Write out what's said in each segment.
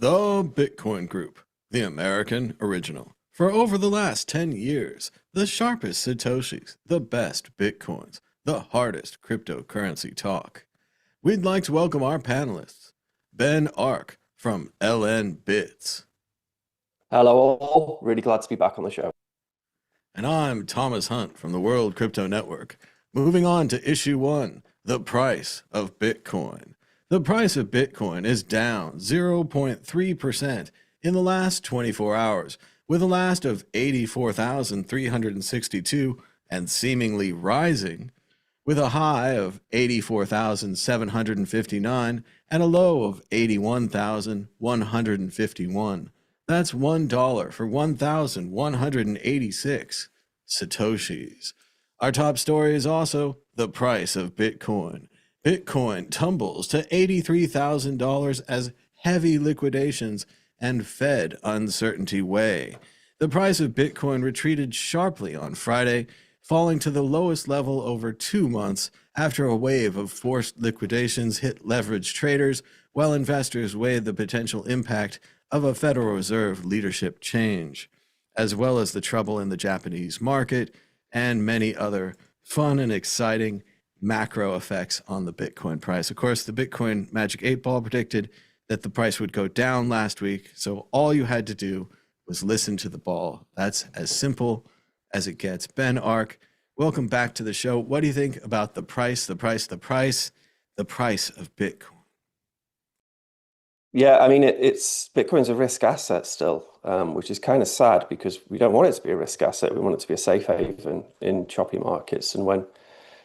The Bitcoin Group, the American original. For over the last 10 years, the sharpest Satoshis, the best Bitcoins, the hardest cryptocurrency talk. We'd like to welcome our panelists, Ben Ark from LN Bits. Hello all, really glad to be back on the show. And I'm Thomas Hunt from the World Crypto Network. Moving on to issue one, the price of Bitcoin. The price of Bitcoin is down 0.3% in the last 24 hours, with a last of 84,362 and seemingly rising, with a high of 84,759 and a low of 81,151. That's $1 for 1,186 Satoshis. Our top story is also the price of Bitcoin. Bitcoin tumbles to $83,000 as heavy liquidations and Fed uncertainty weigh. The price of Bitcoin retreated sharply on Friday, falling to the lowest level over 2 months after a wave of forced liquidations hit leveraged traders, while investors weighed the potential impact of a Federal Reserve leadership change, as well as the trouble in the Japanese market and many other fun and exciting macro effects on the Bitcoin price. Of course, the Bitcoin Magic 8 Ball predicted that the price would go down last week, so all you had to do was listen to the ball. That's as simple as it gets. Ben Ark, welcome back to the show. What do you think about the price of Bitcoin? Yeah, I mean, Bitcoin's a risk asset still, which is kind of sad because we don't want it to be a risk asset. We want it to be a safe haven in choppy markets and when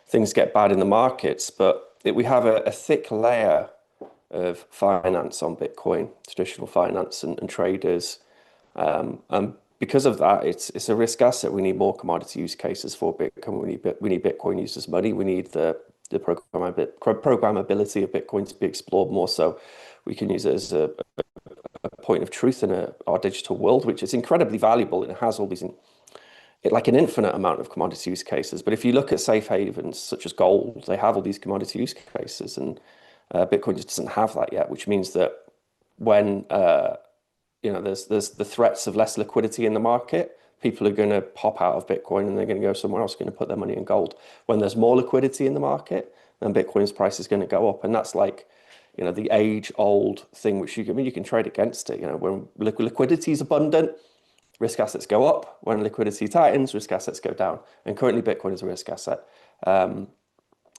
things get bad in the markets. But we have a thick layer of finance on Bitcoin, traditional finance and traders. And because of that, it's a risk asset. We need more commodity use cases for Bitcoin. We need Bitcoin used as money. We need the programmability of Bitcoin to be explored more so we can use it as a point of truth in our digital world, which is incredibly valuable. And it has all these, like an infinite amount of commodity use cases. But if you look at safe havens such as gold, they have all these commodity use cases, and Bitcoin just doesn't have that yet, which means that when there's the threats of less liquidity in the market, people are going to pop out of Bitcoin and they're going to go somewhere else, going to put their money in gold. When there's more liquidity in the market, then Bitcoin's price is going to go up. And that's like, the age-old thing, which you can trade against it. When liquidity is abundant, risk assets go up. When liquidity tightens, risk assets go down. And currently, Bitcoin is a risk asset,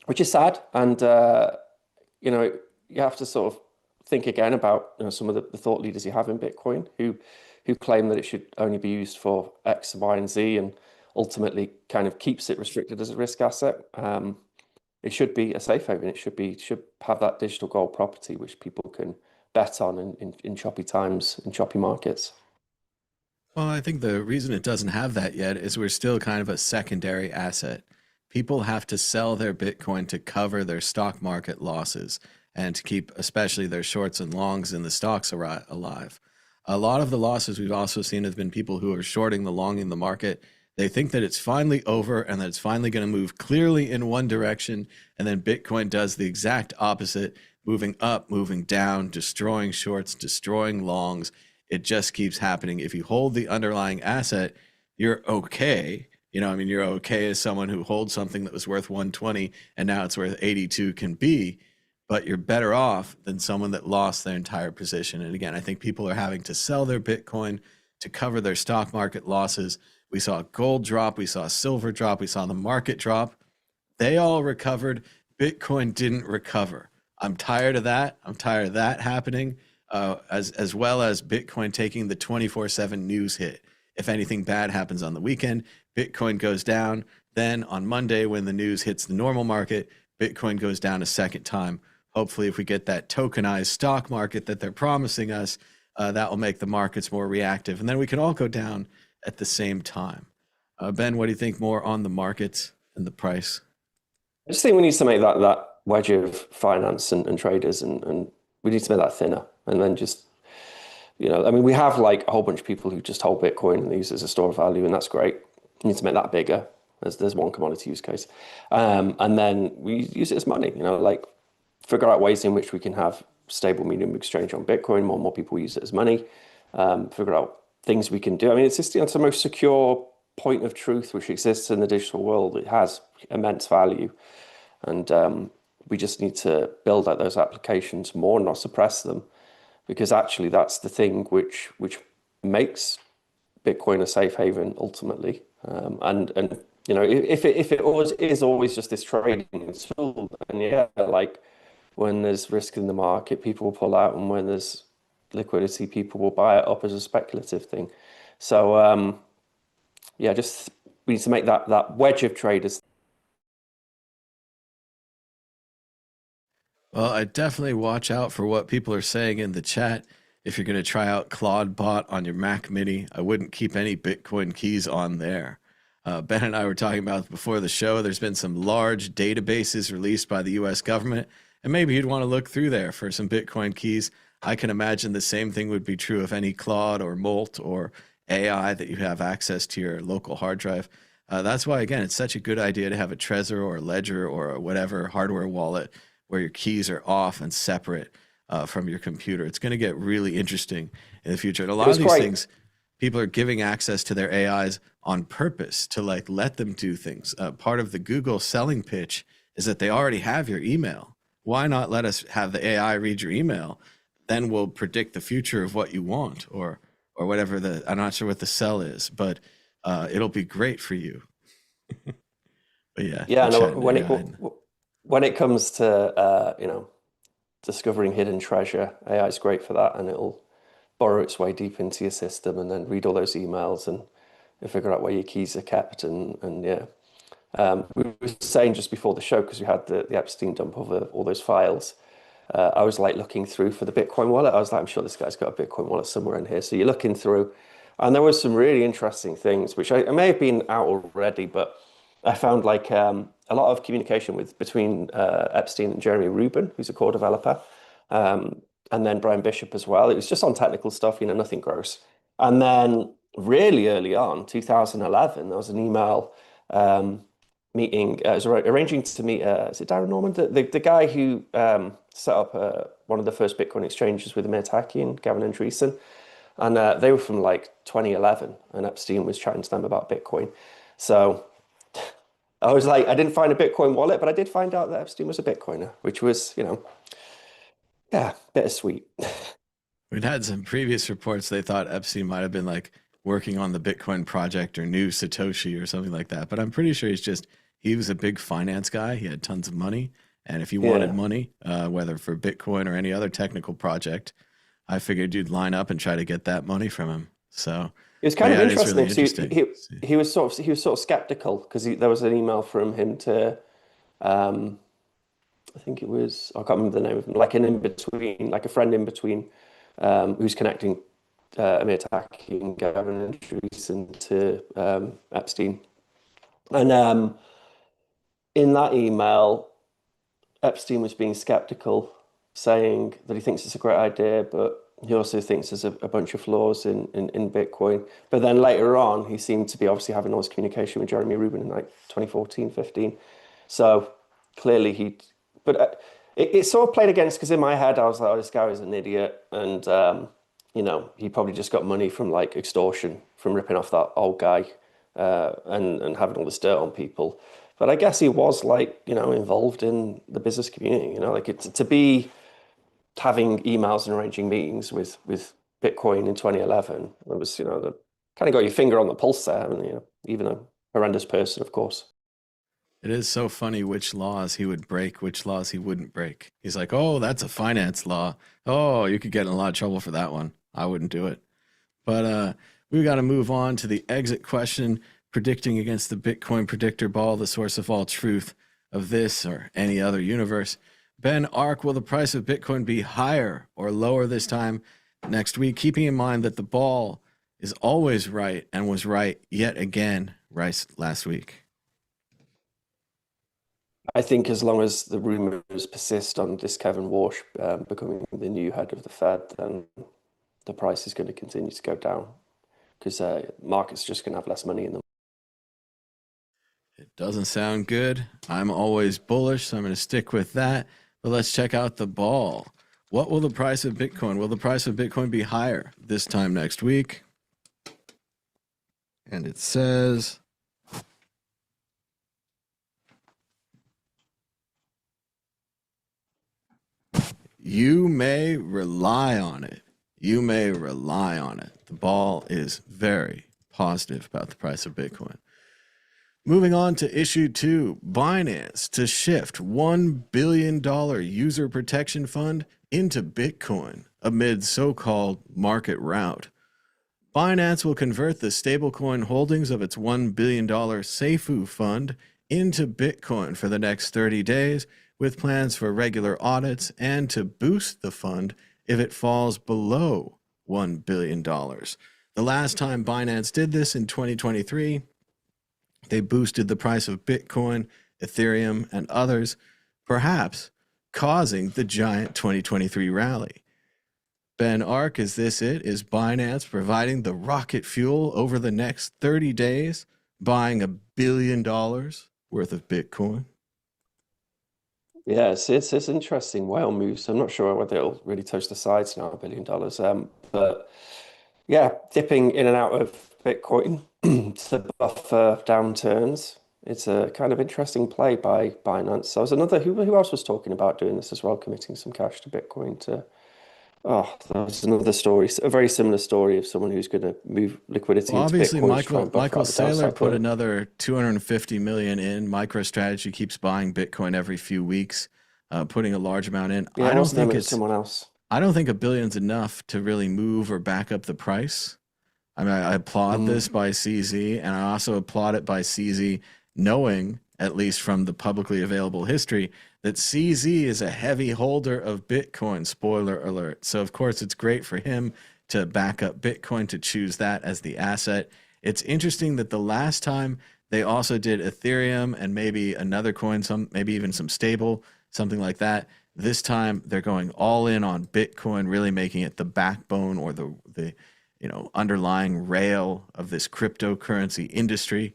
which is sad. And you have to sort of think again about some of the thought leaders you have in Bitcoin who claim that it should only be used for X, Y, and Z, and ultimately kind of keeps it restricted as a risk asset. It should be a safe haven. It should have that digital gold property which people can bet on in choppy times, in choppy markets. Well, I think the reason it doesn't have that yet is we're still kind of a secondary asset. People have to sell their Bitcoin to cover their stock market losses and to keep especially their shorts and longs in the stocks alive. A lot of the losses we've also seen have been people who are shorting the long in the market. They think that it's finally over and that it's finally going to move clearly in one direction. And then Bitcoin does the exact opposite, moving up, moving down, destroying shorts, destroying longs. It just keeps happening. If you hold the underlying asset, you're okay. You're okay as someone who holds something that was worth 120 and now it's worth 82 can be, but you're better off than someone that lost their entire position. And again, I think people are having to sell their Bitcoin to cover their stock market losses. We saw gold drop, we saw silver drop, we saw the market drop. They all recovered. Bitcoin didn't recover. I'm tired of that. I'm tired of that happening, as well as Bitcoin taking the 24/7 news hit. If anything bad happens on the weekend, Bitcoin goes down. Then on Monday, when the news hits the normal market, Bitcoin goes down a second time. Hopefully, if we get that tokenized stock market that they're promising us, that will make the markets more reactive. And then we can all go down at the same time. Ben, what do you think more on the markets and the price? I just think we need to make that wedge of finance and traders, and we need to make that thinner. And then just, we have like a whole bunch of people who just hold Bitcoin and they use it as a store of value, and that's great. We need to make that bigger. There's one commodity use case. And then we use it as money, like figure out ways in which we can have stable medium exchange on Bitcoin. More and more people use it as money. Figure out things we can do. I mean, it's just it's the most secure point of truth which exists in the digital world. It has immense value, and we just need to build out those applications more, not suppress them, because actually that's the thing which makes Bitcoin a safe haven ultimately. And you know, if it always is always just this trading tool, then yeah, like when there's risk in the market, people will pull out, and when there's liquidity, people will buy it up as a speculative thing. So yeah, just we need to make that wedge of traders. Well, I definitely watch out for what people are saying in the chat. If you're going to try out Claude Bot on your Mac Mini, I wouldn't keep any Bitcoin keys on there. Ben and I were talking about before the show, there's been some large databases released by the US government, and maybe you'd want to look through there for some Bitcoin keys. I can imagine the same thing would be true of any Claude or Molt or AI that you have access to your local hard drive. That's why, again, it's such a good idea to have a Trezor or a Ledger or a whatever hardware wallet where your keys are off and separate from your computer. It's going to get really interesting in the future. And a lot of these things, people are giving access to their AIs on purpose to like let them do things. Part of the Google selling pitch is that they already have your email. Why not let us have the AI read your email? Then we'll predict the future of what you want, or whatever I'm not sure what the sell is, but it'll be great for you. But yeah, no, when it comes to you know, discovering hidden treasure, AI is great for that, and it'll borrow its way deep into your system and then read all those emails and figure out where your keys are kept. And yeah, we were saying just before the show, because we had the Epstein dump of all those files. I was like looking through for the Bitcoin wallet. I was like, I'm sure this guy's got a Bitcoin wallet somewhere in here. So you're looking through, and there was some really interesting things, which I may have been out already, but I found like a lot of communication between Epstein and Jeremy Rubin, who's a core developer, and then Brian Bishop as well. It was just on technical stuff, you know, nothing gross. And then really early on, 2011, there was an email meeting. It was arranging to meet. Is it Darren Norman, the guy who set up one of the first Bitcoin exchanges with Amir Taki and Gavin Andreessen? And they were from like 2011, and Epstein was chatting to them about Bitcoin. So I was like, I didn't find a Bitcoin wallet, but I did find out that Epstein was a Bitcoiner, which was, you know, yeah, bittersweet. We'd had some previous reports. They thought Epstein might have been like working on the Bitcoin project or new Satoshi or something like that. But I'm pretty sure he was a big finance guy. He had tons of money. And if he wanted money, whether for Bitcoin or any other technical project, I figured you'd line up and try to get that money from him. So it was kind of interesting. Really interesting. He was sort of skeptical because there was an email from him to, I think it was, I can't remember the name of him, like an in-between, like a friend in between, who's connecting Amir Taki and Gavin Andreessen to Epstein. And in that email, Epstein was being skeptical, saying that he thinks it's a great idea, but he also thinks there's a bunch of flaws in Bitcoin. But then later on, he seemed to be obviously having all this communication with Jeremy Rubin in like 2014, 15. So clearly but it sort of played against, because in my head, I was like, oh, this guy is an idiot. And, you know, he probably just got money from like extortion, from ripping off that old guy and having all this dirt on people. But I guess he was like, you know, involved in the business community, you know, like to be having emails and arranging meetings with Bitcoin in 2011. It was, you know, the kind of got your finger on the pulse there, and you know, even a horrendous person, of course. It is so funny which laws he would break, which laws he wouldn't break. He's like, oh, that's a finance law. Oh, you could get in a lot of trouble for that one. I wouldn't do it. But we got to move on to the exit question, predicting against the Bitcoin predictor ball, the source of all truth of this or any other universe. Ben Ark, will the price of Bitcoin be higher or lower this time next week, keeping in mind that the ball is always right and was right yet again last week? I think as long as the rumors persist on this Kevin Warsh becoming the new head of the Fed, then the price is going to continue to go down, because markets just going to have less money in them. It doesn't sound good. I'm always bullish, so I'm going to stick with that. But let's check out the ball. What will the price of Bitcoin? Will the price of Bitcoin be higher this time next week? And it says you may rely on it. You may rely on it. The ball is very positive about the price of Bitcoin. Moving on to issue 2, Binance to shift $1 billion user protection fund into Bitcoin amid so-called market rout. Binance will convert the stablecoin holdings of its $1 billion Seifu fund into Bitcoin for the next 30 days, with plans for regular audits and to boost the fund if it falls below $1 billion. The last time Binance did this in 2023, they boosted the price of Bitcoin, Ethereum, and others, perhaps causing the giant 2023 rally. Ben Ark, is this it? Is Binance providing the rocket fuel over the next 30 days, buying $1 billion worth of Bitcoin? Yeah, it's interesting whale moves. I'm not sure whether it'll really touch the sides now, $1 billion. But yeah, dipping in and out of Bitcoin to buffer downturns. It's a kind of interesting play by Binance. So there's another, who else was talking about doing this as well, committing some cash to Bitcoin to, oh, that was another story, a very similar story of someone who's going to move liquidity Well, into obviously, Bitcoin to try and buffer Michael out the Saylor downside. put another 250 million in. MicroStrategy keeps buying Bitcoin every few weeks, putting a large amount in. Yeah, I it don't wasn't them, think it was it's someone else. I don't think $1 billion's enough to really move or back up the price. I mean, I applaud this by CZ, and I also applaud it by CZ knowing, at least from the publicly available history, that CZ is a heavy holder of Bitcoin. Spoiler alert. So, of course, it's great for him to back up Bitcoin, to choose that as the asset. It's interesting that the last time they also did Ethereum and maybe another coin, maybe even some stable, something like that. This time they're going all in on Bitcoin, really making it the backbone or the underlying rail of this cryptocurrency industry.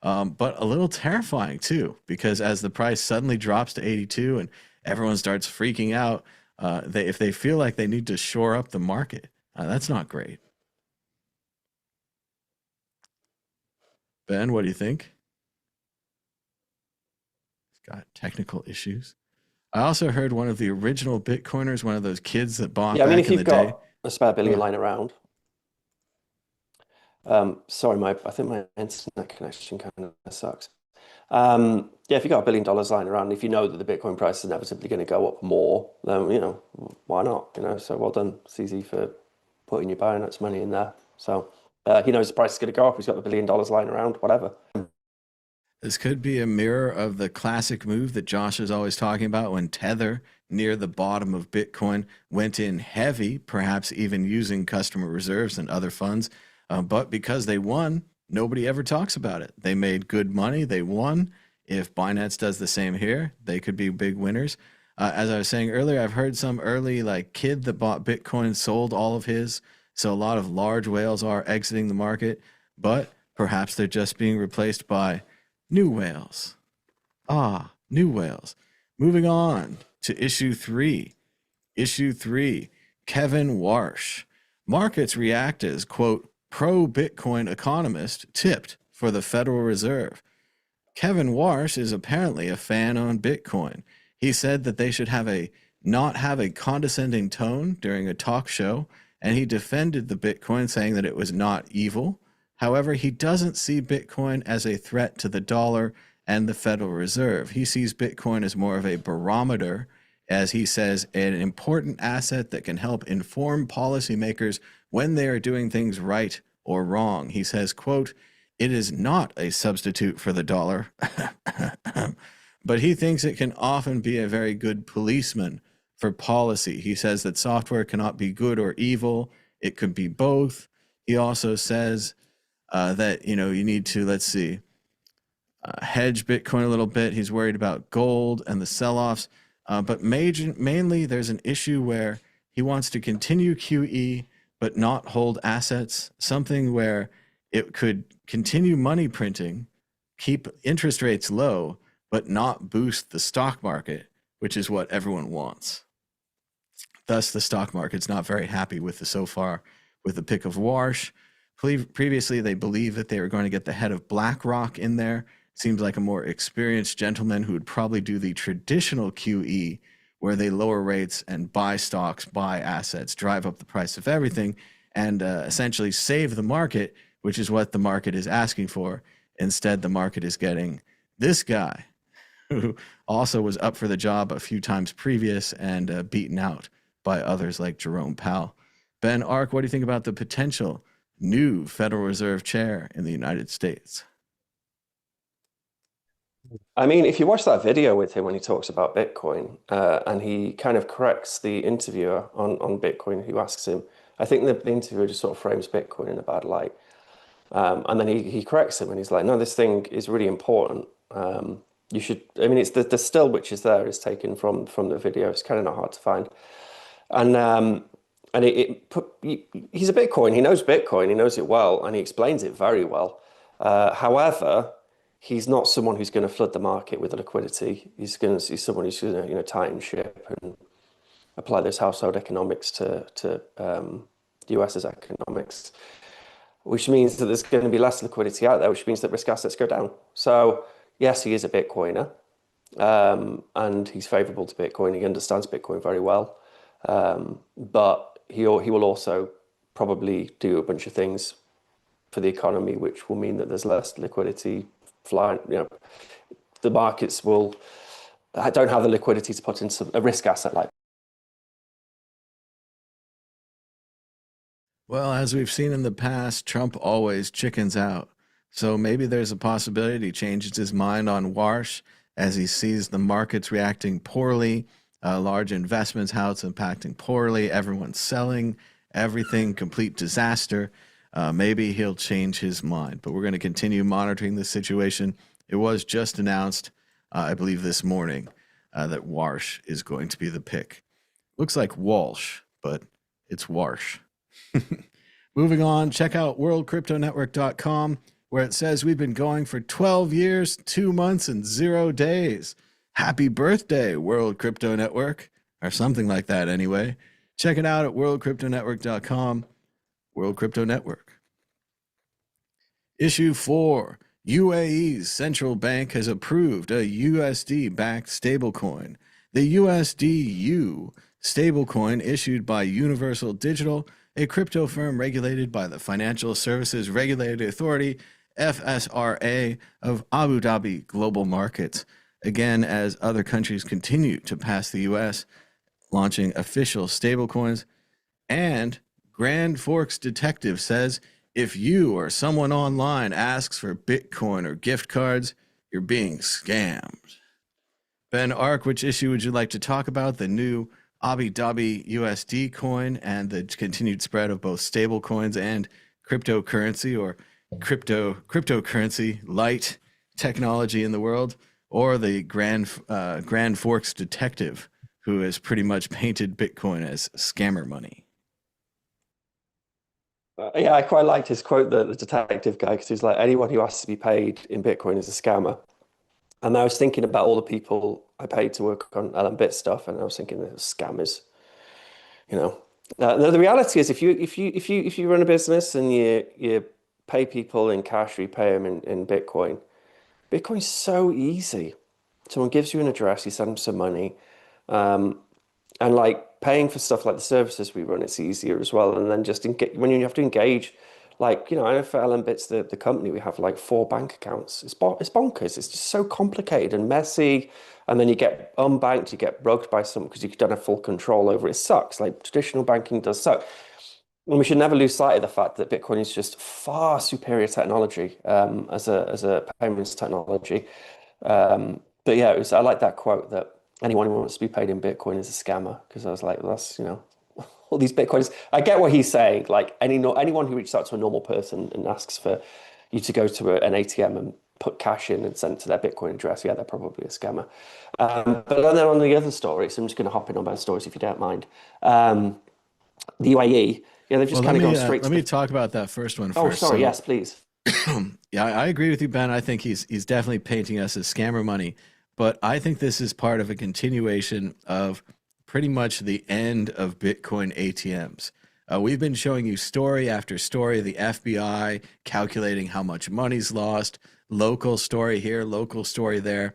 But a little terrifying too, because as the price suddenly drops to 82 and everyone starts freaking out, if they feel like they need to shore up the market, that's not great. Ben, what do you think? He's got technical issues. I also heard one of the original Bitcoiners, one of those kids that bought Yeah, I mean, back if in you've the day. got a spare billion lying around, sorry, I think my internet connection kind of sucks. Yeah, if you got $1 billion lying around, if you know that the Bitcoin price is inevitably going to go up more, then why not? So well done, CZ, for putting your Binance money in there. So he knows the price is going to go up. He's got the $1 billion lying around, whatever. This could be a mirror of the classic move that Josh is always talking about when Tether, near the bottom of Bitcoin, went in heavy, perhaps even using customer reserves and other funds. But because they won, nobody ever talks about it. They made good money. They won. If Binance does the same here, they could be big winners. As I was saying earlier, I've heard some early kid that bought Bitcoin sold all of his. So a lot of large whales are exiting the market, but perhaps they're just being replaced by new whales. New whales. Moving on to issue 3. Issue 3, Kevin Warsh. Markets react as, quote, pro-Bitcoin economist tipped for the Federal Reserve. Kevin Warsh is apparently a fan on Bitcoin. He said that they should not have a condescending tone during a talk show, and he defended the Bitcoin, saying that it was not evil. However, he doesn't see Bitcoin as a threat to the dollar and the Federal Reserve. He sees Bitcoin as more of a barometer, as he says, an important asset that can help inform policymakers when they are doing things right or wrong. He says, quote, it is not a substitute for the dollar, but he thinks it can often be a very good policeman for policy. He says that software cannot be good or evil. It could be both. He also says that, you need to, hedge Bitcoin a little bit. He's worried about gold and the sell-offs. But mainly there's an issue where he wants to continue QE but not hold assets, something where it could continue money printing, keep interest rates low, but not boost the stock market, which is what everyone wants. thus the stock market's not very happy with the pick of Warsh. Previously, they believed that they were going to get the head of BlackRock in there. Seems like a more experienced gentleman who would probably do the traditional QE, where they lower rates and buy stocks, buy assets, drive up the price of everything, and essentially save the market, which is what the market is asking for. Instead, the market is getting this guy, who also was up for the job a few times previous and beaten out by others like Jerome Powell. Ben Ark, what do you think about the potential new Federal Reserve chair in the United States? I mean, if you watch that video with him when he talks about Bitcoin, and he kind of corrects the interviewer on Bitcoin who asks him, I think the interviewer just sort of frames Bitcoin in a bad light. And then he corrects him and he's like, no, this thing is really important. You should, I mean, it's the still which is there is taken from the video. It's kind of not hard to find. And he's a Bitcoin. He knows Bitcoin. He knows it well, and he explains it very well. However, he's not someone who's going to flood the market with liquidity. He's someone who's going to tighten ship and apply those household economics to the US's economics, which means that there's going to be less liquidity out there, which means that risk assets go down. So yes, he is a Bitcoiner, and he's favorable to Bitcoin. He understands Bitcoin very well, but he will also probably do a bunch of things for the economy, which will mean that there's less liquidity flying. The markets don't have the liquidity to put into a risk asset like. Well, as we've seen in the past, Trump always chickens out. So maybe there's a possibility he changes his mind on Warsh as he sees the markets reacting poorly, large investments, how it's impacting poorly, everyone's selling, everything, complete disaster. Maybe he'll change his mind, but we're going to continue monitoring the situation. It was just announced, I believe this morning, that Warsh is going to be the pick. Looks like Walsh, but it's Warsh. Moving on, check out worldcryptonetwork.com, where it says we've been going for 12 years, 2 months, and 0 days. Happy birthday, World Crypto Network, or something like that anyway. Check it out at worldcryptonetwork.com. World Crypto Network. Issue 4. UAE's central bank has approved a USD-backed stablecoin. The USD-U stablecoin issued by Universal Digital, a crypto firm regulated by the Financial Services Regulatory Authority, FSRA, of Abu Dhabi Global Markets. Again, as other countries continue to pass the US, launching official stablecoins. And Grand Forks detective says if you or someone online asks for Bitcoin or gift cards, you're being scammed. Ben Ark, which issue would you like to talk about? The new Abu Dhabi USD coin and the continued spread of both stable coins and cryptocurrency, or cryptocurrency light technology in the world, or the Grand Forks detective who has pretty much painted Bitcoin as scammer money? Yeah, I quite liked his quote, the detective guy, because he's like, anyone who asks to be paid in Bitcoin is a scammer. And I was thinking about all the people I paid to work on LMBit stuff, and I was thinking they're scammers. The reality is, if you run a business and you pay people in cash, or you pay them in Bitcoin, Bitcoin's so easy. Someone gives you an address, you send them some money, and like paying for stuff like the services we run, it's easier as well. And then just when you have to engage. Like, I know for LMBits, the company, we have like 4 bank accounts. It's bonkers. It's just so complicated and messy. And then you get unbanked, you get brokered by someone because you don't have full control over it. It sucks. Like traditional banking does suck. And we should never lose sight of the fact that Bitcoin is just far superior technology as a payments technology. But yeah, I like that quote that anyone who wants to be paid in Bitcoin is a scammer, because I was like, that's, all these Bitcoins. I get what he's saying. Like anyone who reaches out to a normal person and asks for you to go to an ATM and put cash in and send it to their Bitcoin address, yeah, they're probably a scammer. But then on the other stories, I'm just going to hop in on both stories if you don't mind. The UAE, yeah, they've just kind of gone straight. Let me talk about that first one first. Oh, sorry. Yes, please. Yeah, I agree with you, Ben. I think he's definitely painting us as scammer money, but I think this is part of a continuation of pretty much the end of Bitcoin ATMs. We've been showing you story after story of the FBI calculating how much money's lost, local story here, local story there.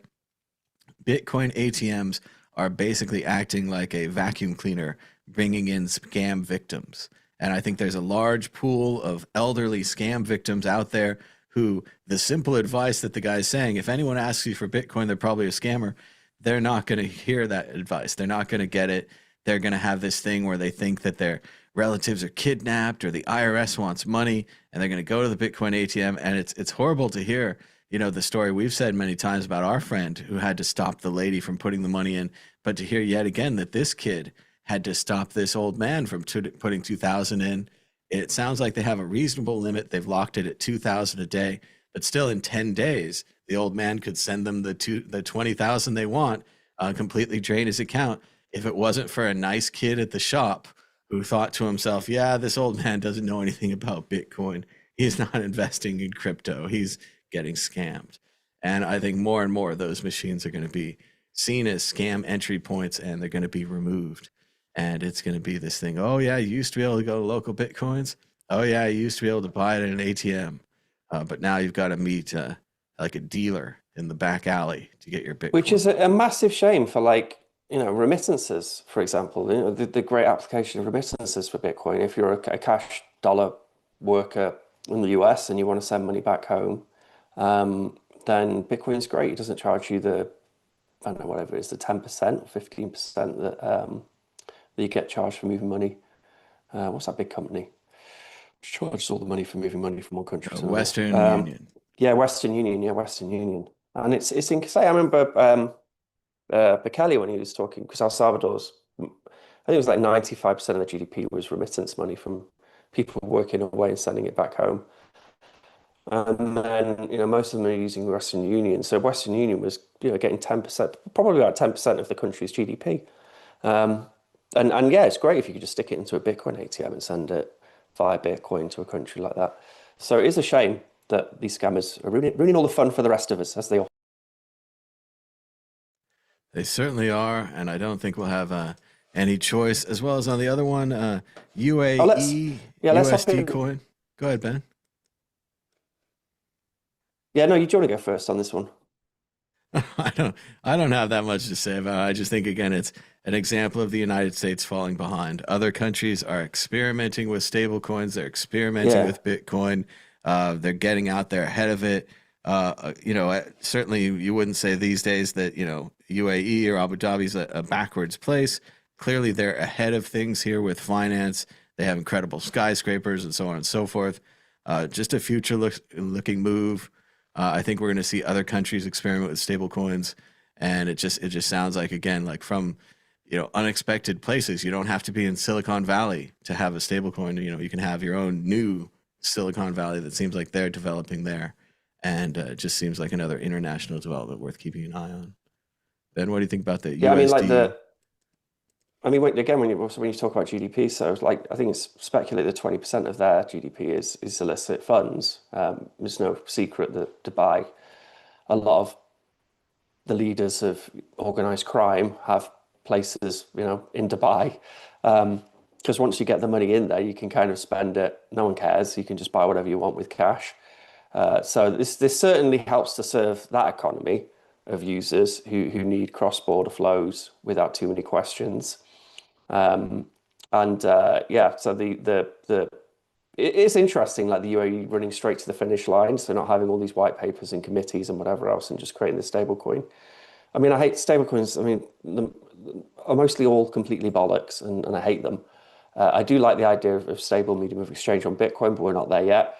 Bitcoin ATMs are basically acting like a vacuum cleaner, bringing in scam victims. And I think there's a large pool of elderly scam victims out there who the simple advice that the guy's saying, if anyone asks you for Bitcoin, they're probably a scammer. They're not going to hear that advice. They're not going to get it. They're going to have this thing where they think that their relatives are kidnapped or the IRS wants money, and they're going to go to the Bitcoin ATM. And it's horrible to hear, you know, the story we've said many times about our friend who had to stop the lady from putting the money in, but to hear yet again that this kid had to stop this old man from putting 2,000 in. It sounds like they have a reasonable limit. They've locked it at 2,000 a day, but still in 10 days, the old man could send them the 20,000 they want, completely drain his account. If it wasn't for a nice kid at the shop who thought to himself, yeah, this old man doesn't know anything about Bitcoin. He's not investing in crypto. He's getting scammed. And I think more and more of those machines are going to be seen as scam entry points, and they're going to be removed. And it's going to be this thing. Oh, yeah, you used to be able to go to local Bitcoins. Oh, yeah, you used to be able to buy it at an ATM. But now you've got to meet like a dealer in the back alley to get your Bitcoin. Which is a massive shame for, like, you know, remittances, for example. You know, the great application of remittances for Bitcoin. If you're a cash dollar worker in the US and you want to send money back home, then Bitcoin's great. It doesn't charge you the, I don't know, whatever it is, the 10% or 15% that you get charged for moving money. What's that big company? Which charges all the money for moving money from one country to another? Western Union. Yeah, Western Union. Yeah, Western Union. And it's insane. I remember Bekele when he was talking, because El Salvador's, I think it was like 95% of the GDP was remittance money from people working away and sending it back home. And then, you know, most of them are using Western Union. So Western Union was, you know, getting 10%, probably about 10% of the country's GDP. And yeah, it's great if you could just stick it into a Bitcoin ATM and send it via Bitcoin to a country like that. So it is a shame that these scammers are ruining all the fun for the rest of us, as they all. They certainly are, and I don't think we'll have any choice. As well as on the other one, UAE let's hop USD in. coin. Go ahead, Ben. Yeah, no, you do want to go first on this one? I don't have that much to say about it. I just think again it's an example of the United States falling behind. Other countries are experimenting with stable coins, they're experimenting with Bitcoin. They're getting out there ahead of it. You know, certainly you wouldn't say these days that, you know, UAE or Abu Dhabi is a backwards place. Clearly they're ahead of things here with finance. They have incredible skyscrapers and so on and so forth. Just a future looking move. I think we're going to see other countries experiment with stable coins, and it just sounds like, again, like from, you know, unexpected places. You don't have to be in Silicon Valley to have a stable coin. You know, you can have your own new Silicon Valley that seems like they're developing there, and it just seems like another international development worth keeping an eye on. Ben, what do you think about the Yeah, I mean, like USD? when you talk about GDP, so like I think it's speculated that 20% of their GDP is illicit funds. There's no secret that Dubai, a lot of the leaders of organized crime have places, you know, in Dubai. Because once you get the money in there, you can kind of spend it. No one cares. You can just buy whatever you want with cash. So this certainly helps to serve that economy of users who need cross-border flows without too many questions. Yeah, so it is interesting, like the UAE running straight to the finish line, so not having all these white papers and committees and whatever else, and just creating the stable coin. I mean, I hate stablecoins. I mean, are mostly all completely bollocks, and I hate them. I do like the idea of stable medium of exchange on Bitcoin, but we're not there yet.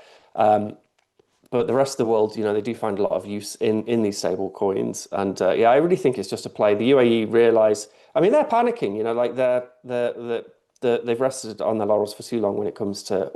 But the rest of the world, you know, they do find a lot of use in these stable coins. And yeah, I really think it's just a play. The UAE realize, I mean, they're panicking, you know, like they've rested on their laurels for too long when it comes to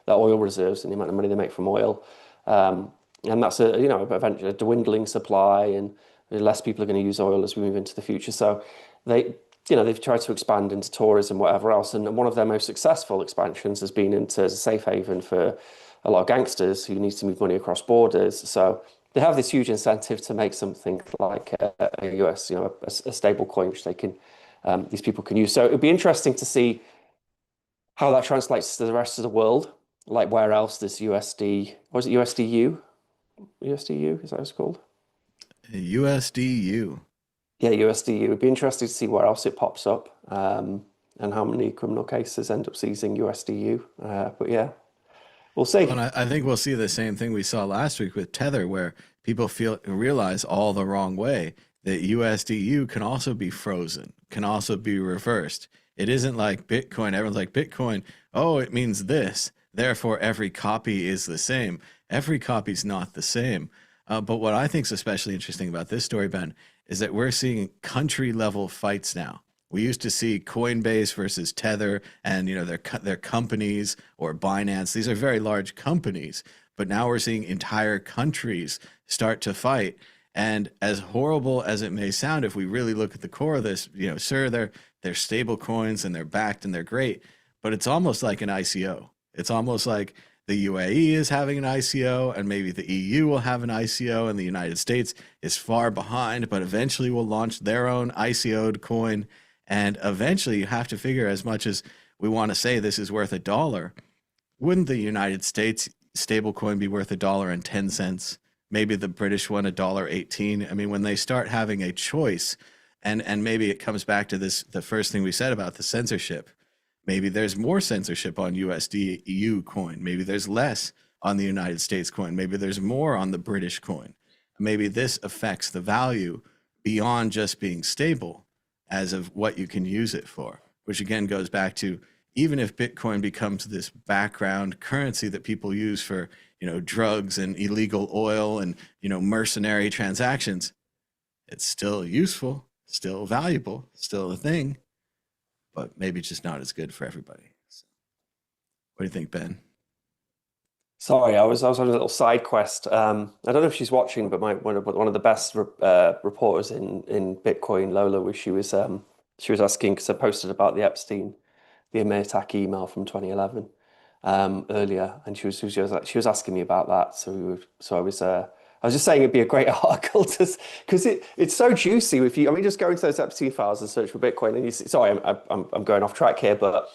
their oil reserves and the amount of money they make from oil. And that's a, you know, eventually a dwindling supply, and less people are going to use oil as we move into the future. So they, you know, they've tried to expand into tourism, whatever else. And one of their most successful expansions has been into a safe haven for a lot of gangsters who need to move money across borders. So they have this huge incentive to make something like a US, you know, a stable coin which they can these people can use. So it'd be interesting to see how that translates to the rest of the world, like where else this USD, was it USDU? USDU, is that what it's called? USDU. Yeah, USDU. It'd be interesting to see where else it pops up, and how many criminal cases end up seizing USDU. But yeah, we'll see. Well, and I think we'll see the same thing we saw last week with Tether, where people realize all the wrong way that USDU can also be frozen, can also be reversed. It isn't like Bitcoin. Everyone's like, Bitcoin, oh, it means this. Therefore, every copy is the same. Every copy's not the same. But what I think is especially interesting about this story, Ben, is that we're seeing country level fights now. We used to see Coinbase versus Tether, and their companies, or Binance. These are very large companies, but now we're seeing entire countries start to fight. And as horrible as it may sound, if we really look at the core of this, sure, they're stable coins and they're backed and they're great, but it's almost like an ICO. It's almost like the UAE is having an ICO, and maybe the EU will have an ICO, and the United States is far behind, but eventually will launch their own ICO'd coin. And eventually you have to figure, as much as we want to say this is worth $1, wouldn't the United States stablecoin be worth $1.10? Maybe the British one $1.18. I mean, when they start having a choice, and maybe it comes back to this, the first thing we said about the censorship. Maybe there's more censorship on USD EU coin. Maybe there's less on the United States coin. Maybe there's more on the British coin. Maybe this affects the value beyond just being stable as of what you can use it for, which again goes back to, even if Bitcoin becomes this background currency that people use for, drugs and illegal oil and, mercenary transactions, it's still useful, still valuable, still a thing, but maybe just not as good for everybody. So, what do you think, Ben? Sorry, I was on a little side quest. I don't know if she's watching, but one of the best reporters in Bitcoin, Lola, she was asking, because I posted about the Epstein, the Emir attack email from 2011 earlier, and she was asking me about that. I was just saying it'd be a great article because it's so juicy. If you, I mean, just go into those Epstein files and search for Bitcoin, and you see, sorry, I'm going off track here, but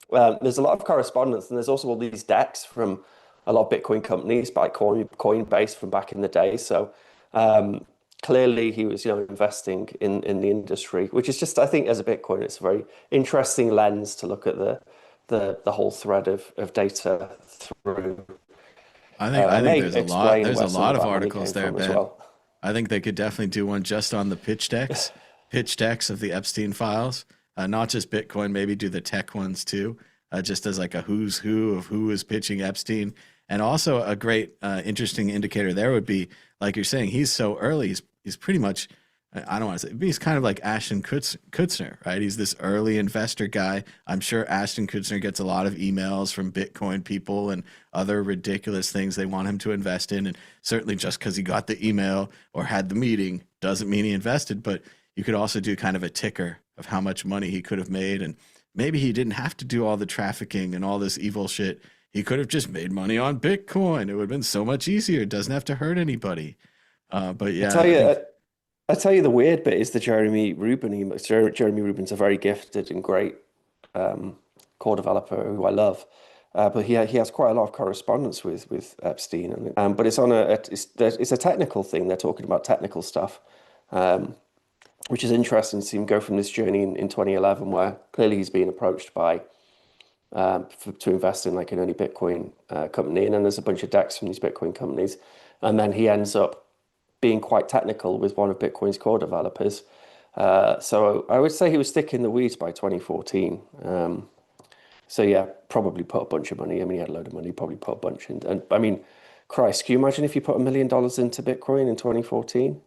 there's a lot of correspondence, and there's also all these decks from a lot of Bitcoin companies, like Coinbase from back in the day. So clearly he was, investing in the industry, which is just, I think, as a Bitcoin, it's a very interesting lens to look at the whole thread of data through. I think there's a lot. There's a lot of that money articles came there, from as Ben. well. I think they could definitely do one just on the pitch decks of the Epstein files, not just Bitcoin. Maybe do the tech ones too, just as like a who's who of who is pitching Epstein. And also a great, interesting indicator there would be, like you're saying, he's so early. He's pretty much, I don't want to say, he's kind of like Ashton Kutzner, right? He's this early investor guy. I'm sure Ashton Kutzner gets a lot of emails from Bitcoin people and other ridiculous things they want him to invest in. And certainly just because he got the email or had the meeting doesn't mean he invested. But you could also do kind of a ticker of how much money he could have made. And maybe he didn't have to do all the trafficking and all this evil shit. He could have just made money on Bitcoin. It would have been so much easier. It doesn't have to hurt anybody. But I yeah, tell I you, think I tell you the weird bit is the Jeremy Rubin email. Jeremy Rubin's a very gifted and great core developer who I love. But he has quite a lot of correspondence with Epstein, but it's on it's a technical thing. They're talking about technical stuff, which is interesting to see him go from this journey in 2011, where clearly he's being approached by to invest in like an early Bitcoin company, and then there's a bunch of decks from these Bitcoin companies, and then he ends up being quite technical with one of Bitcoin's core developers. So I would say he was thick in the weeds by 2014. So yeah, probably put a bunch of money. I mean, he had a load of money, probably put a bunch in. And I mean, Christ, can you imagine if you put $1 million into Bitcoin in 2014?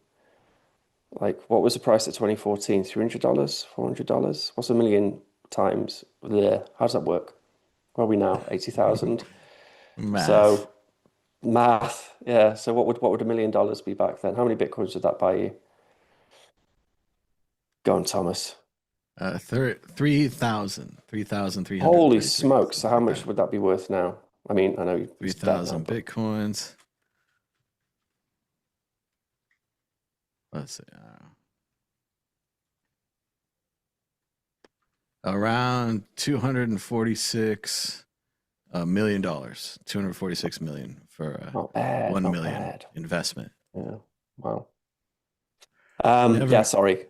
Like, what was the price at 2014? $300, $400? What's a million times there? How does that work? Where are we now? 80,000. math. So math, yeah. So what would $1 million be back then? How many Bitcoins would that buy you? Go on, Thomas. 3,333, Holy something smokes. So how like much that. would that be worth now? I mean, I know it's dead now, 3,000 but Bitcoins. Let's see. Around $246 million, 246 million for a Not bad, 1 not million bad. investment. Yeah. Wow. Yeah, Never, sorry.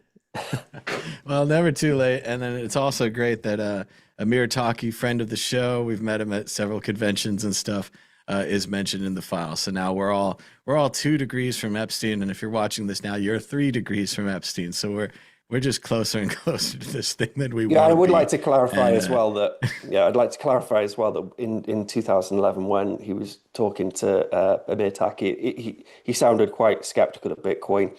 well, never too late. And then it's also great that Amir Taki, friend of the show, we've met him at several conventions and stuff, is mentioned in the file. So now we're all 2 degrees from Epstein, and if you're watching this now, you're 3 degrees from Epstein. So we're just closer and closer to this thing that we Yeah, want I to would like be. to clarify And as well that I'd like to clarify as well that in 2011 when he was talking to Amir Taki, he sounded quite skeptical of Bitcoin,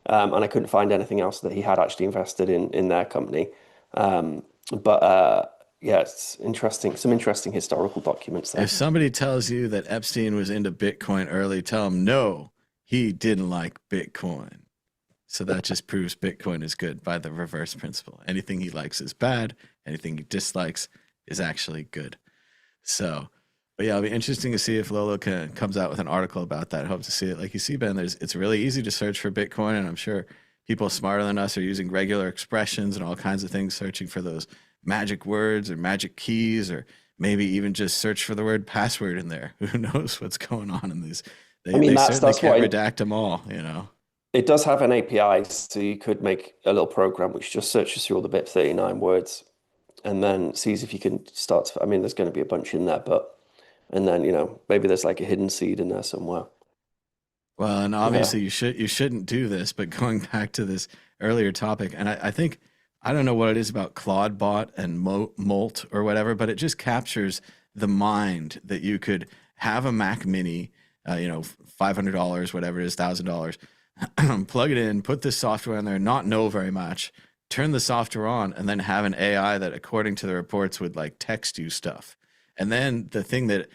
and I couldn't find anything else that he had actually invested in their company. But yeah, it's interesting. Some interesting historical documents there. if somebody tells you that Epstein was into Bitcoin early, tell them no, he didn't like Bitcoin. So that just proves Bitcoin is good by the reverse principle. Anything he likes is bad. Anything he dislikes is actually good. So, but yeah, it'll be interesting to see if Lolo comes out with an article about that. I hope to see it. Like you see, Ben, it's really easy to search for Bitcoin, and I'm sure people smarter than us are using regular expressions and all kinds of things, searching for those magic words or magic keys, or maybe even just search for the word password in there. Who knows what's going on in these? I They mean, they that's certainly that's can't what redact them all, you know. it does have an API, so you could make a little program which just searches through all the BIP39 words and then sees if you can start to, I mean, there's going to be a bunch in there, but, and then, maybe there's like a hidden seed in there somewhere. Well, and Yeah. obviously you shouldn't do this, but going back to this earlier topic, and I think I don't know what it is about Claude bot and Molt or whatever, but it just captures the mind that you could have a Mac Mini, $500, whatever it is, $1,000, plug it in, put this software in there, not know very much, turn the software on, and then have an AI that, according to the reports, would like text you stuff. And then the thing that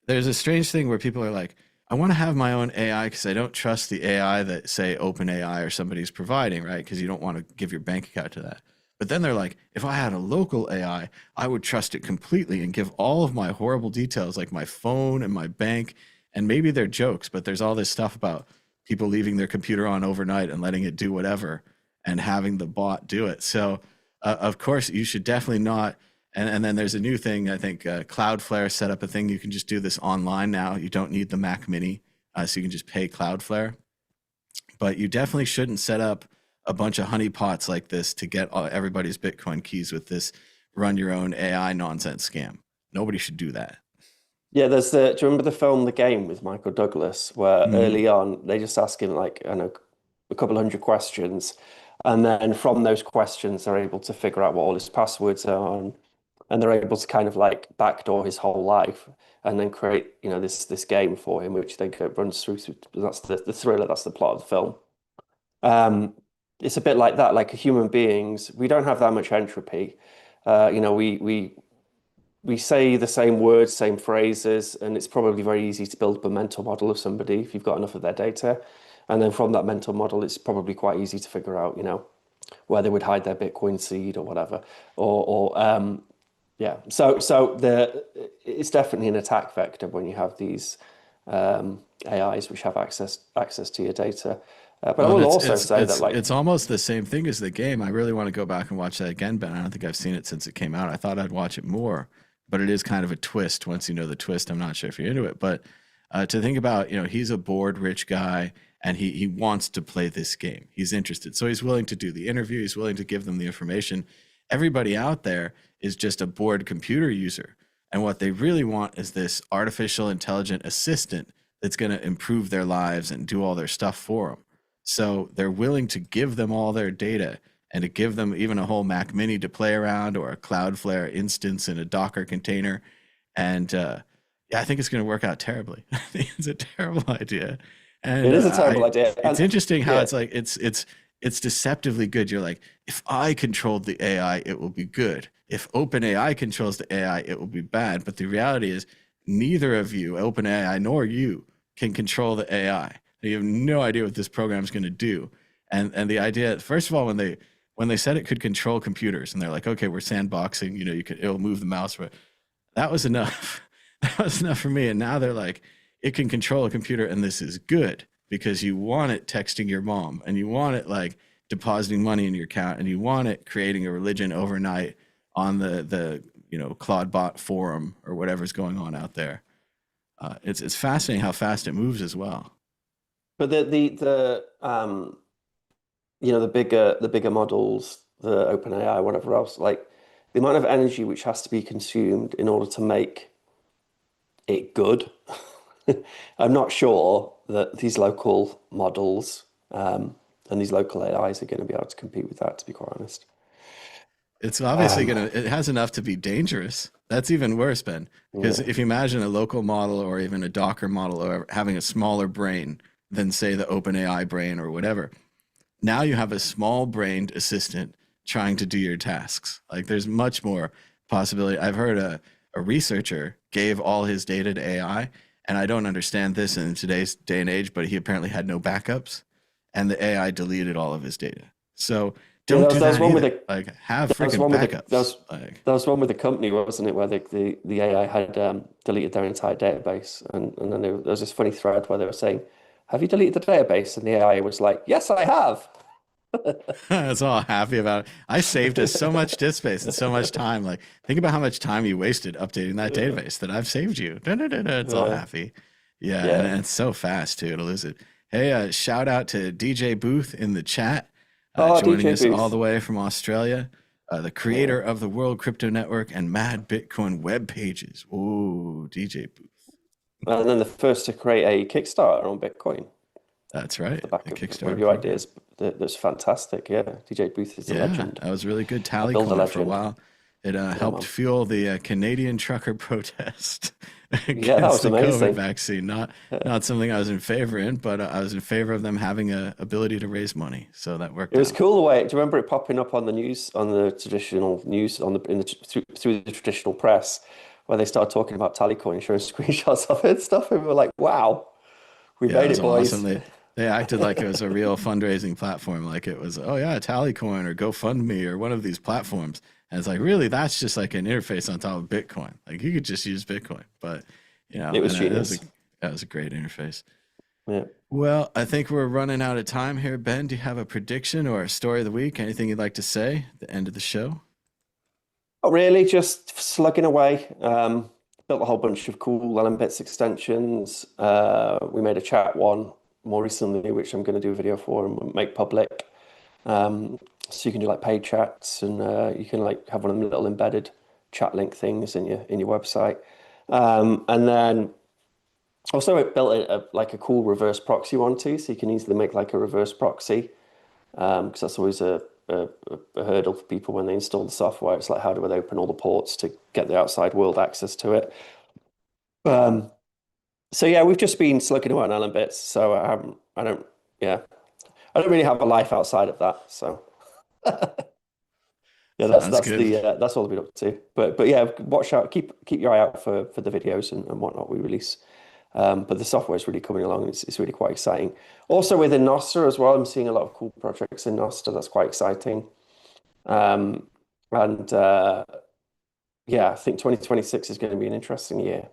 there's a strange thing where people are like, I want to have my own AI because I don't trust the AI that, say, OpenAI or somebody's providing, right? Because you don't want to give your bank account to that. But then they're like, if I had a local AI, I would trust it completely and give all of my horrible details, like my phone and my bank. And maybe they're jokes, but there's all this stuff about people leaving their computer on overnight and letting it do whatever and having the bot do it. So, of course, you should definitely not. And then there's a new thing. I think Cloudflare set up a thing. You can just do this online now. You don't need the Mac Mini, so you can just pay Cloudflare. But you definitely shouldn't set up a bunch of honeypots like this to get everybody's Bitcoin keys with this run your own AI nonsense scam. Nobody should do that. Yeah, do you remember the film The Game with Michael Douglas, where Hmm. early on they just ask him like, I don't know, a couple hundred questions, and then from those questions they're able to figure out what all his passwords are, and they're able to kind of like backdoor his whole life, and then create, this game for him, which they go runs through. That's the thriller. That's the plot of the film. Um, it's a bit like that. Like human beings, we don't have that much entropy. We say the same words, same phrases, and it's probably very easy to build up a mental model of somebody if you've got enough of their data. And then from that mental model, it's probably quite easy to figure out, where they would hide their Bitcoin seed or whatever. Or yeah. So it's definitely an attack vector when you have these AIs which have access to your data. But I Well, and will it's also it's say that it's like it's almost the same thing as the game. I really want to go back and watch that again, Ben. I don't think I've seen it since it came out. I thought I'd watch it more, but it is kind of a twist. Once you know the twist, I'm not sure if you're into it. But to think about, he's a bored rich guy, and he wants to play this game. He's interested, so he's willing to do the interview. He's willing to give them the information. Everybody out there is just a bored computer user, and what they really want is this artificial intelligent assistant that's going to improve their lives and do all their stuff for them. So they're willing to give them all their data and to give them even a whole Mac Mini to play around, or a Cloudflare instance in a Docker container. And yeah, I think it's going to work out terribly. I think it's a terrible idea. And it is a terrible idea. it's And interesting how yeah, it's like it's deceptively good. You're like, if I controlled the AI, it will be good. If OpenAI controls the AI, it will be bad. But the reality is, neither of you, OpenAI nor you, can control the AI. You have no idea what this program is going to do. And the idea, first of all, when they said it could control computers, and they're like, okay, we're sandboxing, it'll move the mouse, but that was enough. That was enough for me. And now they're like, it can control a computer, and this is good because you want it texting your mom, and you want it like depositing money in your account, and you want it creating a religion overnight on the Claudebot forum or whatever's going on out there. It's fascinating how fast it moves as well. But the bigger models, the OpenAI, whatever else, like the amount of energy which has to be consumed in order to make it good. I'm not sure that these local models and these local AIs are going to be able to compete with that, to be quite honest. It's obviously it has enough to be dangerous. That's even worse, Ben, because Yeah. if you imagine a local model or even a Docker model or having a smaller brain than, say, the OpenAI brain or whatever, now you have a small brained assistant trying to do your tasks. Like there's much more possibility. I've heard a researcher gave all his data to AI, and I don't understand this in today's day and age, but he apparently had no backups, and the AI deleted all of his data. So Yeah, don't do that was that one either. with the Like have that was freaking one with backups. Like that was one with the company, wasn't it, where the AI had deleted their entire database, and then there was this funny thread where they were saying, "Have you deleted the database?" And the AI was like, "Yes, I have." I was all happy about it. I saved us so much disk space and so much time. Like think about how much time you wasted updating that Yeah, database that I've saved you. It's all yeah, happy. Yeah, and yeah. it's so fast too to lose it. Hey, shout out to DJ Booth in the chat, Oh, joining DJ us all Booth. the way from Australia. The Yeah. creator of the World Crypto Network and Mad Bitcoin web pages. Ooh, DJ Booth. And then the first to create a Kickstarter on Bitcoin That's off right. the back The of one of Kickstarter your program. ideas. That's fantastic. Yeah, DJ Booth is a Yeah, legend, that was really good a tally builder coin for a legend. while. It Yeah, helped man. fuel the Canadian trucker protest Yeah, that against was the COVID amazing. vaccine. Not something I was in favor in, but I was in favor of them having a ability to raise money. So that It worked was out. cool the way. Do you remember it popping up on the news, on the traditional news, on the in the through the traditional press, where they started talking about Tallycoin, showing screenshots of it and stuff, and we were like, "Wow, we Yeah, it made was it, awesome. boys!" They acted like it was a real fundraising platform, like it was, oh yeah, Tallycoin or GoFundMe or one of these platforms. And it's like, really, that's just like an interface on top of Bitcoin. Like you could just use Bitcoin, but It was and genius. that was a great interface. Yeah. Well, I think we're running out of time here. Ben, do you have a prediction or a story of the week? Anything you'd like to say at the end of the show? Not really, just slugging away. Built a whole bunch of cool Bits extensions. We made a chat one more recently, which I'm going to do a video for and make public. So you can do like paid chats, and you can like have one of them little embedded chat link things in your website. And then also it built like a cool reverse proxy one too, so you can easily make like a reverse proxy, because that's always a hurdle for people when they install the software. It's like, how do they open all the ports to get the outside world access to it? So yeah, we've just been slugging away on Bits. So yeah, I don't really have a life outside of that. So yeah, Sounds good. that's all I've been up to. But yeah, watch out, keep your eye out for the videos and whatnot we release. But the software is really coming along. It's really quite exciting. Also within Nostr as well, I'm seeing a lot of cool projects in Nostr. That's quite exciting. Um, and yeah, I think 2026 is going to be an interesting year.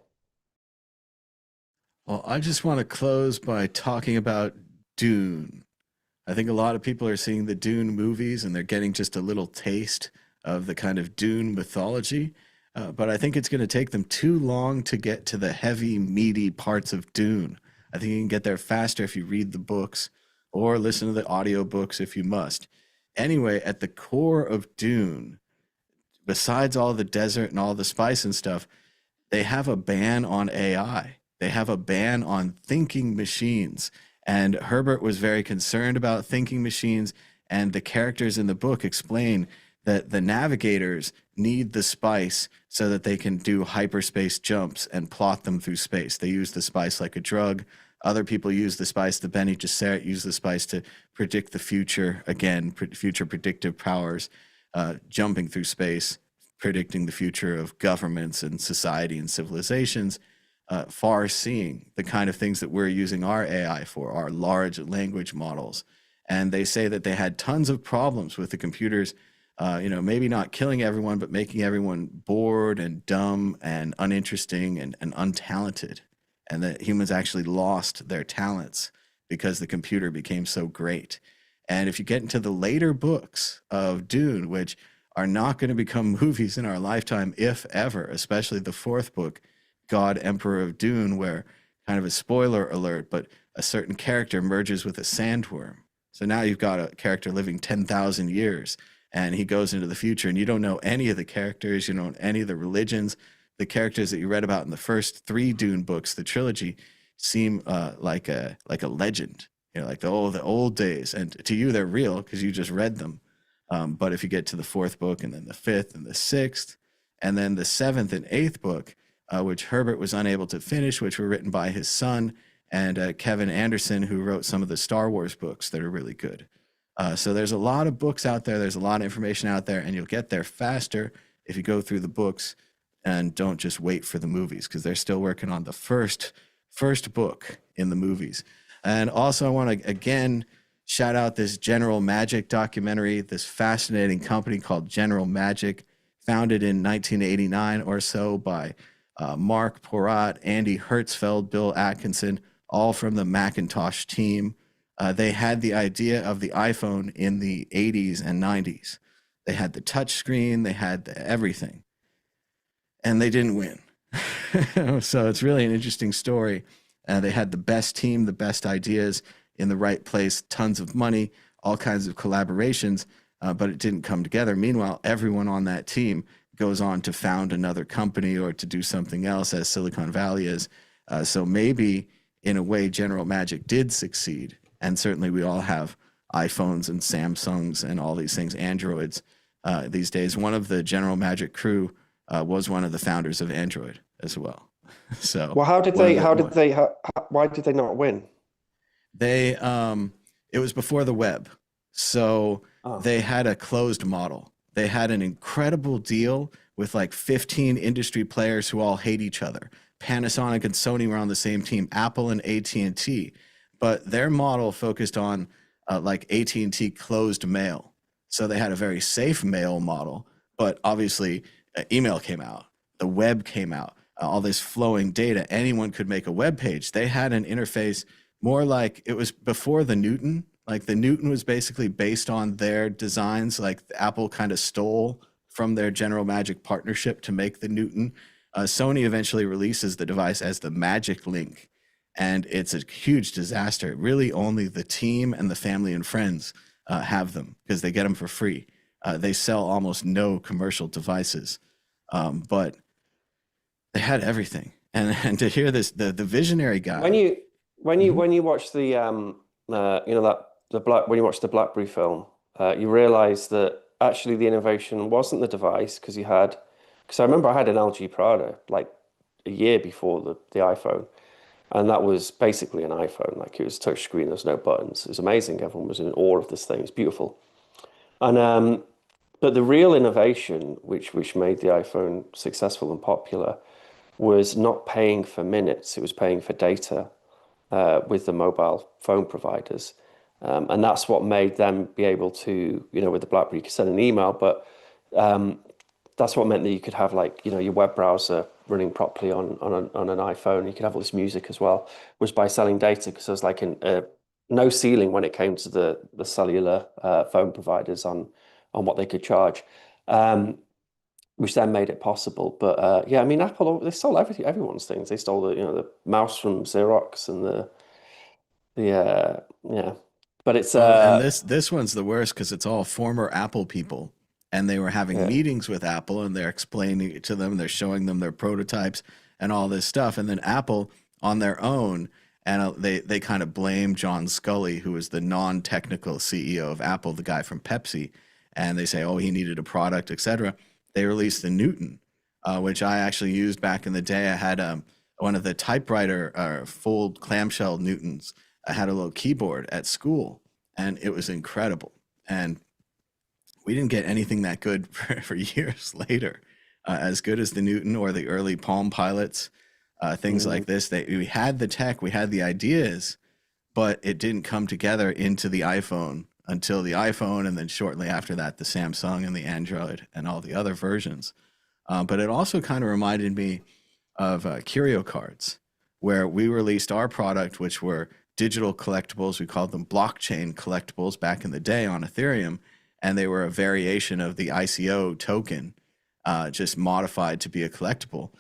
Well, I just want to close by talking about Dune. I think a lot of people are seeing the Dune movies and they're getting just a little taste of the kind of Dune mythology. But I think it's going to take them too long to get to the heavy, meaty parts of Dune. I think you can get there faster if you read the books or listen to the audiobooks if you must. Anyway, at the core of Dune, besides all the desert and all the spice and stuff, they have a ban on AI. They have a ban on thinking machines. And Herbert was very concerned about thinking machines. And the characters in the book explain that the navigators need the spice so that they can do hyperspace jumps and plot them through space. They use the spice like a drug. Other people use the spice. The Bene Gesserit use the spice to predict the future. Again, future predictive powers, jumping through space, predicting the future of governments and society and civilizations, far seeing the kind of things that we're using our AI for, our large language models. And they say that they had tons of problems with the computers, maybe not killing everyone, but making everyone bored and dumb and uninteresting and untalented. And that humans actually lost their talents because the computer became so great. And if you get into the later books of Dune, which are not going to become movies in our lifetime, if ever, especially the fourth book, God, Emperor of Dune, where, kind of a spoiler alert, but a certain character merges with a sandworm. So now you've got a character living 10,000 years, and he goes into the future, and you don't know any of the characters, you don't know any of the religions. The characters that you read about in the first three Dune books, the trilogy, seem like a legend, like the old days. And to you, they're real because you just read them. But if you get to the fourth book, and then the fifth and the sixth, and then the seventh and eighth book, which Herbert was unable to finish, which were written by his son and Kevin Anderson, who wrote some of the Star Wars books that are really good. So there's a lot of books out there. There's a lot of information out there, and you'll get there faster if you go through the books and don't just wait for the movies, because they're still working on the first book in the movies. And also, I want to, again, shout out this General Magic documentary, this fascinating company called General Magic, founded in 1989 or so by Mark Porat, Andy Hertzfeld, Bill Atkinson, all from the Macintosh team. They had the idea of the iPhone in the 80s and 90s. They had the touch screen, they had everything, and they didn't win. So it's really an interesting story. They had the best team, the best ideas in the right place, tons of money, all kinds of collaborations, but it didn't come together. Meanwhile, everyone on that team goes on to found another company or to do something else, as Silicon Valley is. So maybe, in a way, General Magic did succeed. And certainly we all have iPhones and Samsungs and all these things, Androids these days. One of the General Magic crew was one of the founders of Android as well. So, well, why did they not win? They, it was before the web. So they had a closed model. They had an incredible deal with like 15 industry players who all hate each other. Panasonic and Sony were on the same team, Apple and AT&T. But their model focused on like AT&T closed mail. So they had a very safe mail model, but obviously email came out, the web came out, all this flowing data. Anyone could make a web page. They had an interface more like, it was before the Newton. Like the Newton was basically based on their designs. Like Apple kind of stole from their General Magic partnership to make the Newton. Sony eventually releases the device as the Magic Link, and it's a huge disaster. Really only the team and the family and friends have them because they get them for free. They sell almost no commercial devices, but they had everything. And to hear this, the visionary guy. When you watch the when you watch the BlackBerry film, you realize that actually the innovation wasn't the device, because I remember I had an LG Prada like a year before the iPhone, and that was basically an iPhone. Like, it was touchscreen, there's no buttons. It was amazing. Everyone was in awe of this thing. It's beautiful. And but the real innovation, which made the iPhone successful and popular, was not paying for minutes. It was paying for data with the mobile phone providers. And that's what made them be able to, with the BlackBerry, you could send an email, but that's what meant that you could have, like, your web browser running properly on an iPhone. You could have all this music as well, was by selling data, because there was like no ceiling when it came to the cellular phone providers on what they could charge, which then made it possible. But yeah, I mean, Apple, they stole everyone's things. They stole the mouse from Xerox and yeah. But it's and this one's the worst because it's all former Apple people, and they were having meetings with Apple, and they're explaining it to them, they're showing them their prototypes and all this stuff, and then Apple on their own, and they kind of blame John Scully, who is the non-technical CEO of Apple, the guy from Pepsi, and they say, oh, he needed a product, etc. They released the Newton, which I actually used back in the day. I had one of the typewriter full clamshell Newtons. I had a little keyboard at school, and it was incredible. And we didn't get anything that good for years later, as good as the Newton or the early Palm Pilots, things like this. We had the tech, we had the ideas, but it didn't come together into the iPhone until the iPhone, and then shortly after that, the Samsung and the Android and all the other versions. But it also kind of reminded me of curio cards, where we released our product, which were digital collectibles. We called them blockchain collectibles back in the day on Ethereum. and they were a variation of the ICO token, just modified to be a collectible.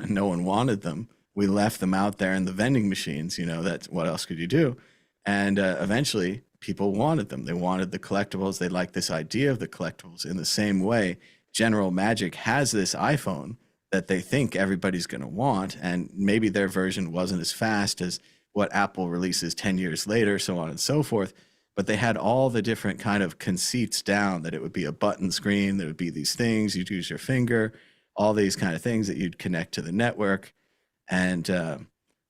No one wanted them. We left them out there in the vending machines. That's what else could you do? And eventually, people wanted them. They wanted the collectibles. They liked this idea of the collectibles. In the same way, General Magic has this iPhone that they think everybody's going to want, and maybe their version wasn't as fast as what Apple releases 10 years later, so on and so forth. But they had all the different kind of conceits down, that it would be a button screen, there would be these things, you'd use your finger, all these kind of things that you'd connect to the network. And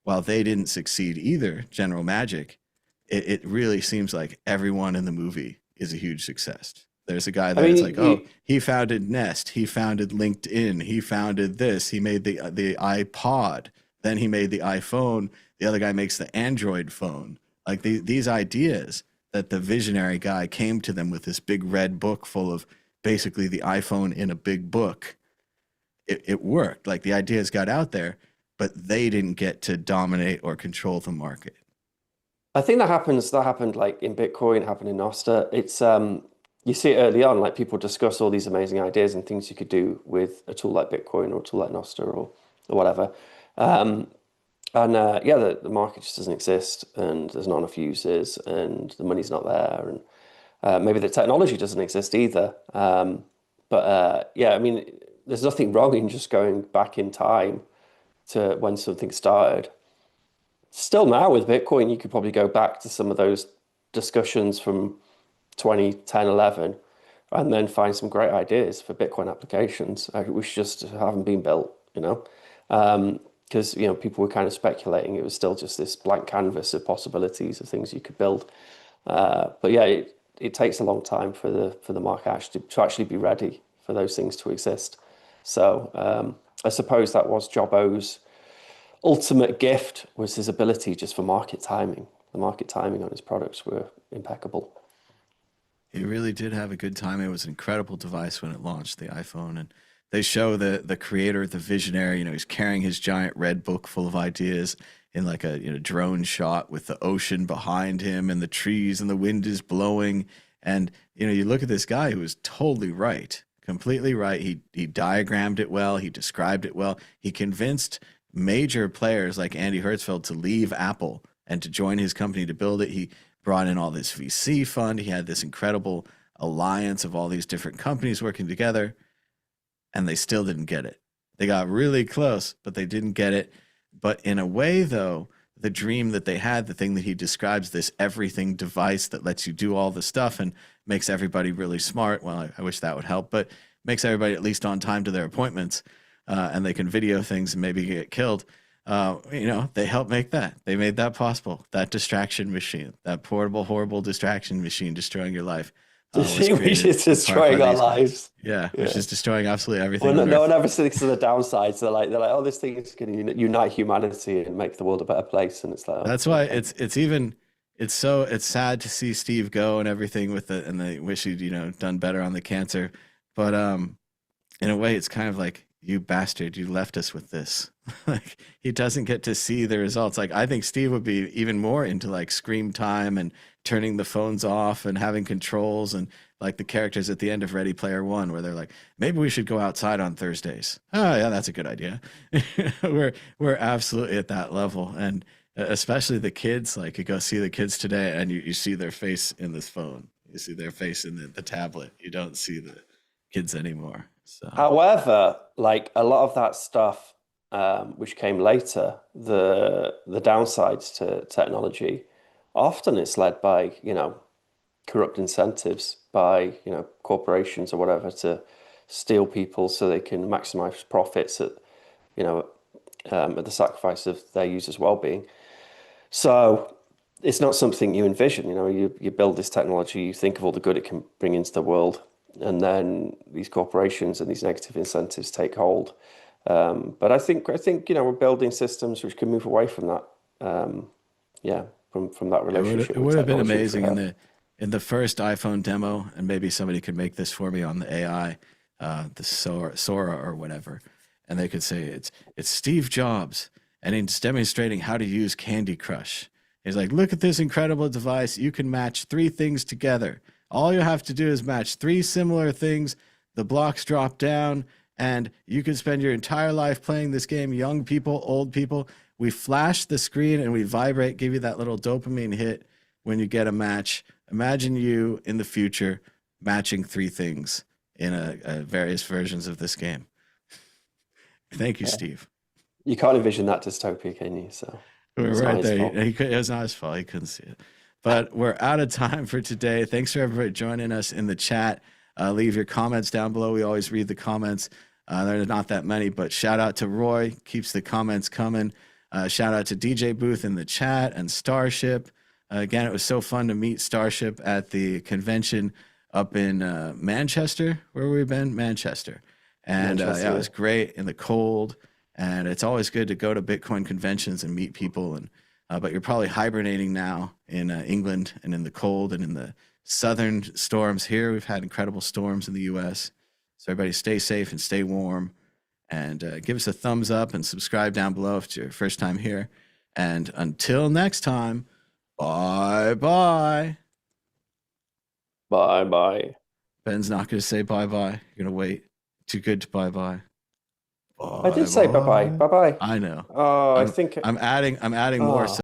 while they didn't succeed either, General Magic, it really seems like everyone in the movie is a huge success. There's a guy that's he founded Nest, he founded LinkedIn, he founded this, he made the iPod, then he made the iPhone, the other guy makes the Android phone. Like these ideas that the visionary guy came to them with this big red book full of basically the iPhone in a big book. It worked. Like the ideas got out there, but they didn't get to dominate or control the market. I think that happened like in Bitcoin, happened in Nostr. It's you see it early on, like people discuss all these amazing ideas and things you could do with a tool like Bitcoin or a tool like Nostr or whatever. The market just doesn't exist, and there's not enough users, and the money's not there, and maybe the technology doesn't exist either. There's nothing wrong in just going back in time to when something started. Still now with Bitcoin, you could probably go back to some of those discussions from 2010, 11, and then find some great ideas for Bitcoin applications, which just haven't been built, because people were kind of speculating. It was still just this blank canvas of possibilities of things you could build. It takes a long time for the market to actually be ready for those things to exist. So I suppose that was Jobbo's ultimate gift, was his ability just for market timing. The market timing on his products were impeccable. He really did have a good time. It was an incredible device when it launched, the iPhone. And they show the creator, the visionary, he's carrying his giant red book full of ideas in like a drone shot with the ocean behind him and the trees and the wind is blowing. And, you look at this guy who was totally right, completely right. He diagrammed it well. He described it well. He convinced major players like Andy Hertzfeld to leave Apple and to join his company to build it. He brought in all this VC fund. He had this incredible alliance of all these different companies working together, and they still didn't get it. They got really close, but they didn't get it. But in a way, though, the dream that they had, the thing that he describes, this everything device that lets you do all the stuff and makes everybody really smart. Well, I wish that would help, but makes everybody at least on time to their appointments, and they can video things and maybe get killed. They helped make that. They made that possible. That distraction machine, that portable, horrible distraction machine destroying your life. Which is destroying our lives. Yeah, which is destroying absolutely everything. Well, no one ever thinks of the downsides. They're like, oh, this thing is going to unite humanity and make the world a better place. And it's like, that's why it's sad to see Steve go and everything and they wish he'd done better on the cancer. But in a way, it's kind of like, you bastard, you left us with this. Like, he doesn't get to see the results. Like, I think Steve would be even more into like screen time and turning the phones off and having controls, and like the characters at the end of Ready Player One, where they're like, maybe we should go outside on Thursdays. Oh yeah, that's a good idea. We're absolutely at that level. And especially the kids, like you go see the kids today and you see their face in this phone. You see their face in the tablet. You don't see the kids anymore. So. However, like a lot of that stuff, which came later, the downsides to technology, often it's led by, corrupt incentives by, corporations or whatever to steal people so they can maximize profits at the sacrifice of their users' well-being. So it's not something you envision. You build this technology, you think of all the good it can bring into the world, and then these corporations and these negative incentives take hold. But I think we're building systems which can move away from that. From that relationship. It would have been amazing in the first iPhone demo, and maybe somebody could make this for me on the AI, the Sora or whatever, and they could say it's Steve Jobs, and he's demonstrating how to use Candy Crush. He's like, look at this incredible device. You can match 3 things together. All you have to do is match 3 similar things. The blocks drop down, and you can spend your entire life playing this game. Young people, old people. We flash the screen and we vibrate, give you that little dopamine hit when you get a match. Imagine you in the future matching 3 things in a various versions of this game. Thank you, Yeah. Steve. You can't envision that dystopia, can you? So We're it's not right his there. fault. It was not his fault. He couldn't see it. But we're out of time for today. Thanks for everybody joining us in the chat. Leave your comments down below. We always read the comments. There are not that many, but shout out to Roy. Keeps the comments coming. Shout out to DJ Booth in the chat and Starship. Again, it was so fun to meet Starship at the convention up in Manchester. Where we've been? Manchester. And yeah, it was great in the cold. And it's always good to go to Bitcoin conventions and meet people. And but you're probably hibernating now in England and in the cold and in the southern storms here. We've had incredible storms in the U.S. So everybody stay safe and stay warm. And give us a thumbs up and subscribe down below if it's your first time here. And until next time, bye-bye. Bye-bye. Ben's not going to say bye-bye. You're going to wait. Too good to bye-bye. I did say bye-bye. Bye-bye. I know. Oh, I'm adding more.